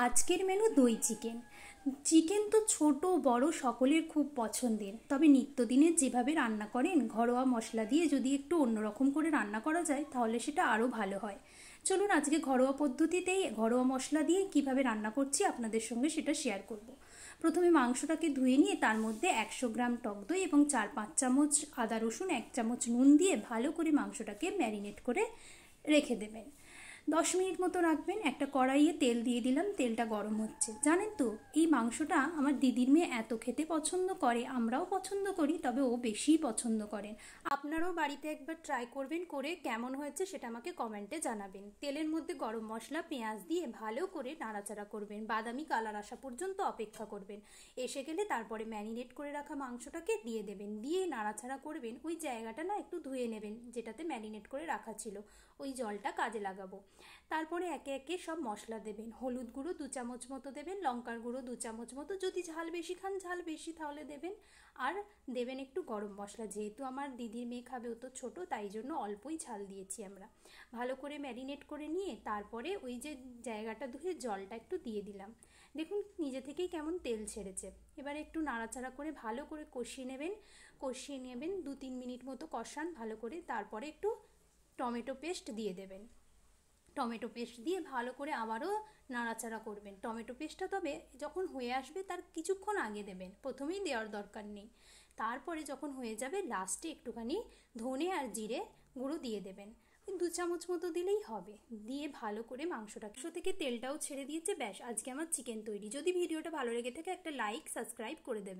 আজকের মেনু দই chicken. Chicken তো ছোট বড় সকলের খুব পছন্দের, তবে নিত্যদিনের যেভাবে রান্না করেন ঘরোয়া মশলা দিয়ে যদি একটু অন্যরকম করে রান্না করা যায় তাহলে সেটা আরও ভালো হয়। চলুন আজকে ঘরোয়া পদ্ধতিতেই ঘরোয়া মশলা দিয়ে কিভাবে রান্না করছি আপনাদের সঙ্গে সেটা শেয়ার করব। প্রথমে মাংসটাকে ধুয়ে নিয়ে তার মধ্যে 100 গ্রাম টক দই এবং 4-5 চামচ আদা রসুন 1 চামচ নুন দিয়ে ভালো করে মাংসটাকে ম্যারিনেট করে রেখে দেবেন। 10 মিনিট মতো রাখবেন। একটা কড়াইয়ে তেল দিয়ে দিলাম, তেলটা গরম হচ্ছে। জানেন তো এই মাংসটা আমার দিদির মেয়ে এত খেতে পছন্দ করে, আমরাও পছন্দ করি, তবে ও বেশিই পছন্দ করেন। আপনারাও বাড়িতে একবার ট্রাই করবেন, করে কেমন হয়েছে সেটা আমাকে কমেন্টে জানাবেন। তেলের মধ্যে গরম মশলা পেঁয়াজ দিয়ে ভালো করে নাড়াচাড়া করবেন, বাদামি কালার আসা পর্যন্ত অপেক্ষা করবেন। এসে গেলে তারপরে ম্যারিনেট করে রাখা মাংসটাকে দিয়ে দেবেন, দিয়ে নাড়াচাড়া করবেন। ওই জায়গাটা না একটু ধুয়ে নেবেন যেটাতে ম্যারিনেট করে রাখা ছিল, ওই জলটা কাজে লাগাবো। তারপরে একে একে সব মশলা দেবেন। হলুদ গুঁড়ো 2 চামচ মতো দেবেন, লঙ্কার গুঁড়ো 2 চামচ মতো, যদি ঝাল বেশি খান ঝাল বেশি তাহলে দেবেন। আর দেবেন একটু গরম মশলা, যেহেতু আমার দিদির মেয়ে খাবে, ও তো ছোটো, তাই জন্য অল্পই ঝাল দিয়েছি আমরা। ভালো করে ম্যারিনেট করে নিয়ে তারপরে ওই যে জায়গাটা ধুয়ে জলটা একটু দিয়ে দিলাম। দেখুন নিজে থেকেই কেমন তেল ছেড়েছে। এবারে একটু নাড়াচাড়া করে ভালো করে কষিয়ে নেবেন 2-3 মিনিট মতো কষান ভালো করে। তারপরে একটু টমেটো পেস্ট দিয়ে দেবেন। টমেটো পেস্ট দিয়ে ভালো করে আবারও নাড়াচাড়া করবেন। টমেটো পেস্টটা তবে যখন হয়ে আসবে তার কিছুক্ষণ আগে দেবেন, প্রথমেই দেওয়ার দরকার নেই। তারপরে যখন হয়ে যাবে লাস্টে একটুখানি ধনে আর জিরে গুঁড়ো দিয়ে দেবেন, ওই 2 চামচ মতো দিলেই হবে। দিয়ে ভালো করে মাংস থেকে তেলটাও ছেড়ে দিয়েছে। ব্যাস, আজকে আমার চিকেন তৈরি। যদি ভিডিওটা ভালো লেগে থাকে একটা লাইক সাবস্ক্রাইব করে দেবেন।